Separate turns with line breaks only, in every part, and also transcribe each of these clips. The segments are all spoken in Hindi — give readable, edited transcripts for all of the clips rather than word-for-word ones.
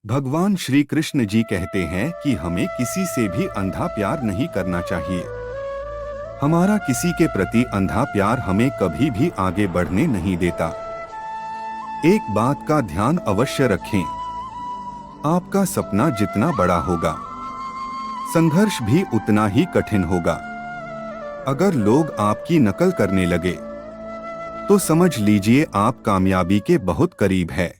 भगवान श्री कृष्ण जी कहते हैं कि हमें किसी से भी अंधा प्यार नहीं करना चाहिए। हमारा किसी के प्रति अंधा प्यार हमें कभी भी आगे बढ़ने नहीं देता। एक बात का ध्यान अवश्य रखें, आपका सपना जितना बड़ा होगा, संघर्ष भी उतना ही कठिन होगा। अगर लोग आपकी नकल करने लगे, तो समझ लीजिए आप कामयाबी के बहुत करीब है।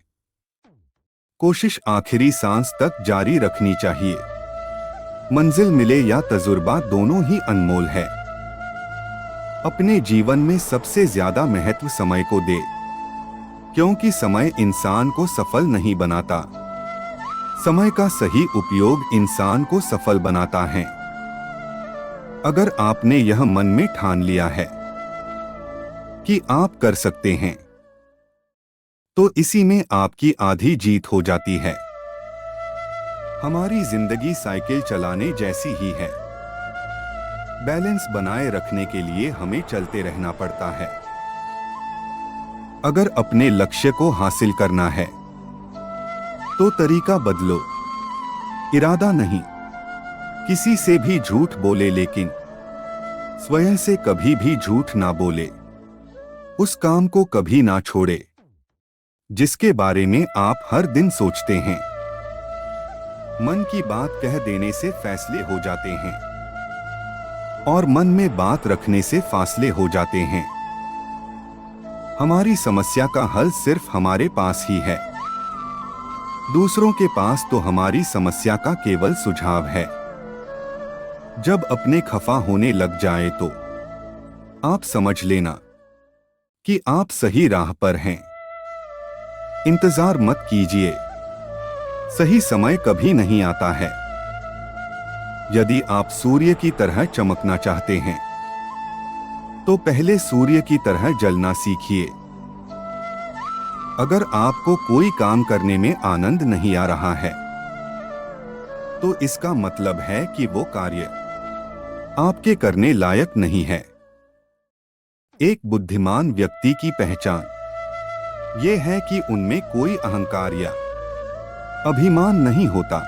कोशिश आखिरी सांस तक जारी रखनी चाहिए। मंजिल मिले या तजुर्बा, दोनों ही अनमोल है। अपने जीवन में सबसे ज्यादा महत्व समय को दे, क्योंकि समय इंसान को सफल नहीं बनाता, समय का सही उपयोग इंसान को सफल बनाता है। अगर आपने यह मन में ठान लिया है कि आप कर सकते हैं, तो इसी में आपकी आधी जीत हो जाती है। हमारी जिंदगी साइकिल चलाने जैसी ही है। बैलेंस बनाए रखने के लिए हमें चलते रहना पड़ता है। अगर अपने लक्ष्य को हासिल करना है, तो तरीका बदलो, इरादा नहीं। किसी से भी झूठ बोले, लेकिन स्वयं से कभी भी झूठ ना बोले। उस काम को कभी ना छोड़े जिसके बारे में आप हर दिन सोचते हैं। मन की बात कह देने से फैसले हो जाते हैं, और मन में बात रखने से फासले हो जाते हैं। हमारी समस्या का हल सिर्फ हमारे पास ही है। दूसरों के पास तो हमारी समस्या का केवल सुझाव है। जब अपने खफा होने लग जाए, तो आप समझ लेना कि आप सही राह पर हैं। इंतजार मत कीजिए, सही समय कभी नहीं आता है। यदि आप सूर्य की तरह चमकना चाहते हैं, तो पहले सूर्य की तरह जलना सीखिए। अगर आपको कोई काम करने में आनंद नहीं आ रहा है, तो इसका मतलब है कि वो कार्य आपके करने लायक नहीं है। एक बुद्धिमान व्यक्ति की पहचान ये है कि उनमें कोई अहंकार या अभिमान नहीं होता।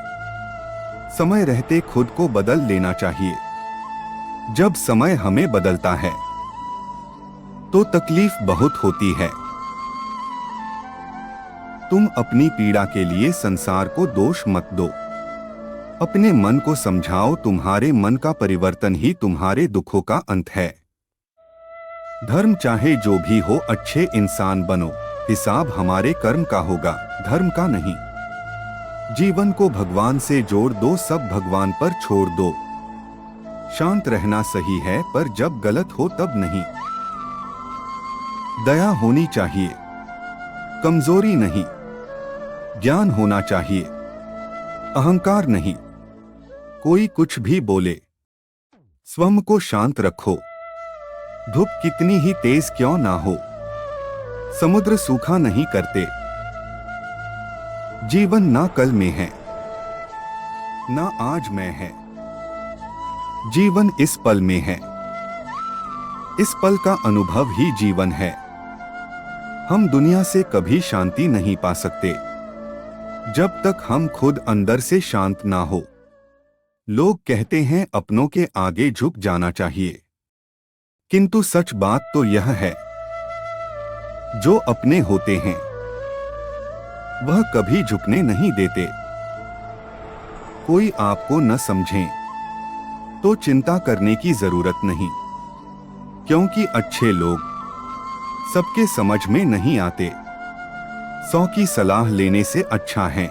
समय रहते खुद को बदल लेना चाहिए। जब समय हमें बदलता है, तो तकलीफ बहुत होती है। तुम अपनी पीड़ा के लिए संसार को दोष मत दो। अपने मन को समझाओ, तुम्हारे मन का परिवर्तन ही तुम्हारे दुखों का अंत है। धर्म चाहे जो भी हो, अच्छे इंसान बनो। हिसाब हमारे कर्म का होगा, धर्म का नहीं। जीवन को भगवान से जोड़ दो, सब भगवान पर छोड़ दो। शांत रहना सही है, पर जब गलत हो तब नहीं। दया होनी चाहिए, कमजोरी नहीं। ज्ञान होना चाहिए, अहंकार नहीं। कोई कुछ भी बोले, स्वयं को शांत रखो। धूप कितनी ही तेज क्यों ना हो, समुद्र सूखा नहीं करते। जीवन ना कल में है, ना आज में है। जीवन इस पल में है। इस पल का अनुभव ही जीवन है। हम दुनिया से कभी शांति नहीं पा सकते, जब तक हम खुद अंदर से शांत ना हो। लोग कहते हैं अपनों के आगे झुक जाना चाहिए, किंतु सच बात तो यह है, जो अपने होते हैं वह कभी झुकने नहीं देते। कोई आपको न समझे तो चिंता करने की जरूरत नहीं, क्योंकि अच्छे लोग सबके समझ में नहीं आते। 100 की सलाह लेने से अच्छा है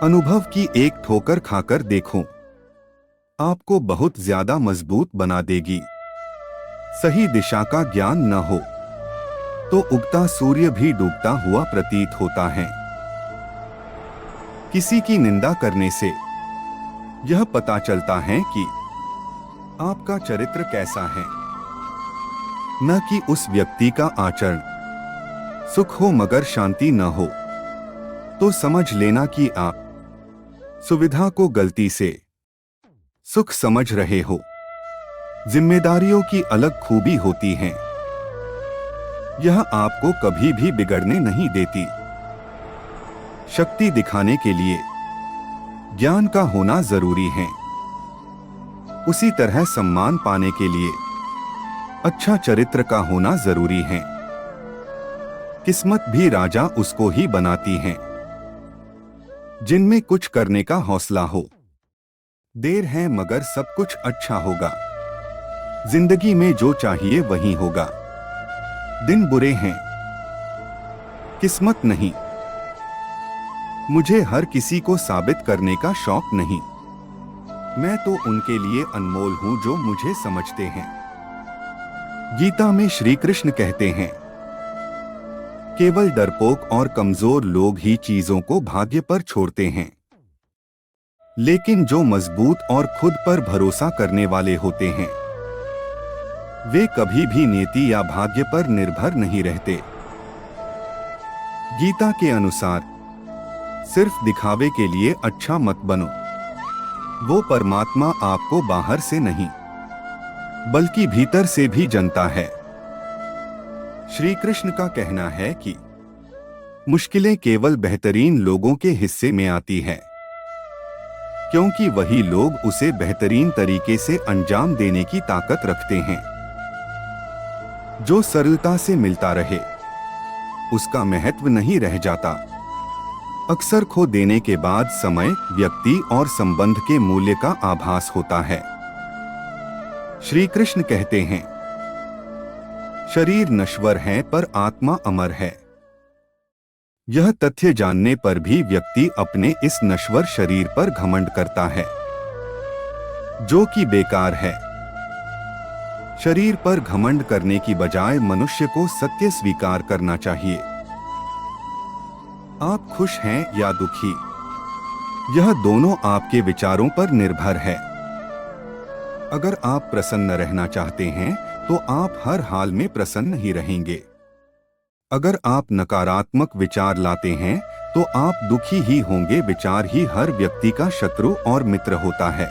अनुभव की एक ठोकर खाकर देखो, आपको बहुत ज्यादा मजबूत बना देगी। सही दिशा का ज्ञान न हो, तो उगता सूर्य भी डूबता हुआ प्रतीत होता है। किसी की निंदा करने से यह पता चलता है कि आपका चरित्र कैसा है, न कि उस व्यक्ति का आचरण। सुख हो मगर शांति न हो, तो समझ लेना कि आप सुविधा को गलती से सुख समझ रहे हो। जिम्मेदारियों की अलग खूबी होती है, यह आपको कभी भी बिगड़ने नहीं देती। शक्ति दिखाने के लिए ज्ञान का होना जरूरी है। उसी तरह सम्मान पाने के लिए अच्छा चरित्र का होना जरूरी है। किस्मत भी राजा उसको ही बनाती है जिनमें कुछ करने का हौसला हो। देर है मगर सब कुछ अच्छा होगा। जिंदगी में जो चाहिए वही होगा। दिन बुरे हैं, किस्मत नहीं। मुझे हर किसी को साबित करने का शौक नहीं। मैं तो उनके लिए अनमोल हूं जो मुझे समझते हैं। गीता में श्री कृष्ण कहते हैं, केवल डरपोक और कमजोर लोग ही चीजों को भाग्य पर छोड़ते हैं, लेकिन जो मजबूत और खुद पर भरोसा करने वाले होते हैं वे कभी भी नियति या भाग्य पर निर्भर नहीं रहते। गीता के अनुसार सिर्फ दिखावे के लिए अच्छा मत बनो। वो परमात्मा आपको बाहर से नहीं बल्कि भीतर से भी जानता है। श्री कृष्ण का कहना है कि मुश्किलें केवल बेहतरीन लोगों के हिस्से में आती है, क्योंकि वही लोग उसे बेहतरीन तरीके से अंजाम देने की ताकत रखते हैं। जो सरलता से मिलता रहे उसका महत्व नहीं रह जाता। अक्सर खो देने के बाद समय, व्यक्ति और संबंध के मूल्य का आभास होता है। श्री कृष्ण कहते हैं, शरीर नश्वर है पर आत्मा अमर है। यह तथ्य जानने पर भी व्यक्ति अपने इस नश्वर शरीर पर घमंड करता है, जो कि बेकार है। शरीर पर घमंड करने की बजाय मनुष्य को सत्य स्वीकार करना चाहिए। आप खुश हैं या दुखी, यह दोनों आपके विचारों पर निर्भर है। अगर आप प्रसन्न रहना चाहते हैं तो आप हर हाल में प्रसन्न ही रहेंगे। अगर आप नकारात्मक विचार लाते हैं तो आप दुखी ही होंगे। विचार ही हर व्यक्ति का शत्रु और मित्र होता है।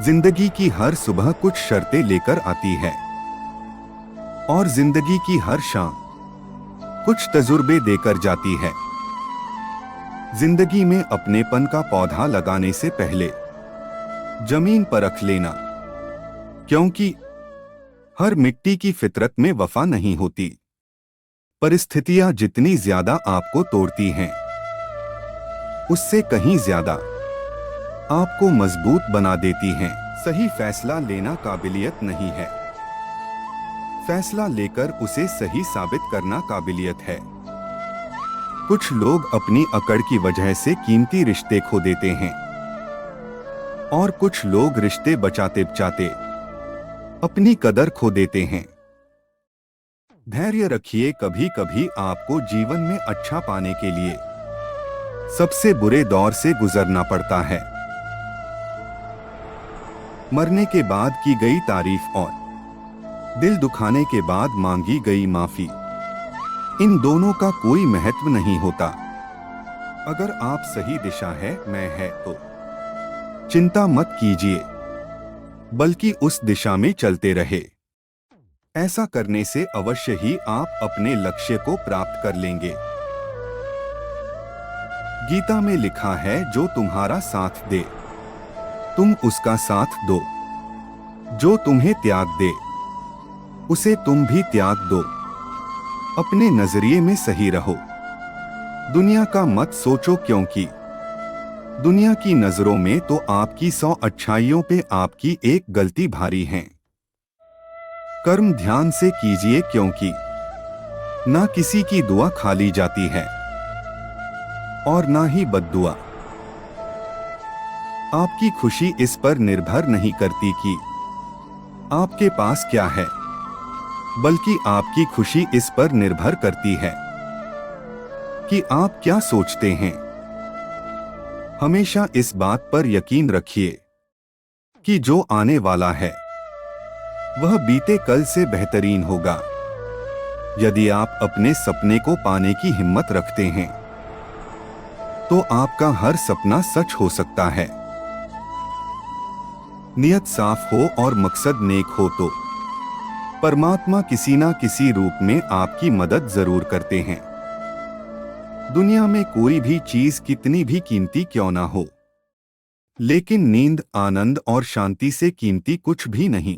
जिंदगी की हर सुबह कुछ शर्तें लेकर आती है और जिंदगी की हर शाम कुछ तजुर्बे देकर जाती है। जिंदगी में अपनेपन का पौधा लगाने से पहले जमीन परख लेना, क्योंकि हर मिट्टी की फितरत में वफा नहीं होती। परिस्थितियां जितनी ज्यादा आपको तोड़ती हैं, उससे कहीं ज्यादा आपको मजबूत बना देती हैं। सही फैसला लेना काबिलियत नहीं है, फैसला लेकर उसे सही साबित करना काबिलियत है। कुछ लोग अपनी अकड़ की वजह से कीमती रिश्ते खो देते हैं और कुछ लोग रिश्ते बचाते बचाते अपनी कदर खो देते हैं। धैर्य रखिए, कभी कभी आपको जीवन में अच्छा पाने के लिए सबसे बुरे दौर से गुजरना पड़ता है। मरने के बाद की गई तारीफ और दिल दुखाने के बाद मांगी गई माफी, इन दोनों का कोई महत्व नहीं होता। अगर आप सही दिशा में तो चिंता मत कीजिए, बल्कि उस दिशा में चलते रहे। ऐसा करने से अवश्य ही आप अपने लक्ष्य को प्राप्त कर लेंगे। गीता में लिखा है, जो तुम्हारा साथ दे तुम उसका साथ दो, जो तुम्हें त्याग दे उसे तुम भी त्याग दो। अपने नजरिए में सही रहो, दुनिया का मत सोचो, क्योंकि दुनिया की नजरों में तो आपकी 100 अच्छाइयों पे आपकी एक गलती भारी है। कर्म ध्यान से कीजिए, क्योंकि ना किसी की दुआ खाली जाती है और ना ही बद्दुआ। आपकी खुशी इस पर निर्भर नहीं करती कि आपके पास क्या है, बल्कि आपकी खुशी इस पर निर्भर करती है कि आप क्या सोचते हैं। हमेशा इस बात पर यकीन रखिए कि जो आने वाला है वह बीते कल से बेहतरीन होगा। यदि आप अपने सपने को पाने की हिम्मत रखते हैं तो आपका हर सपना सच हो सकता है। नियत साफ हो और मकसद नेक हो तो परमात्मा किसी ना किसी रूप में आपकी मदद जरूर करते हैं। दुनिया में कोई भी चीज कितनी भी कीमती क्यों ना हो, लेकिन नींद, आनंद और शांति से कीमती कुछ भी नहीं।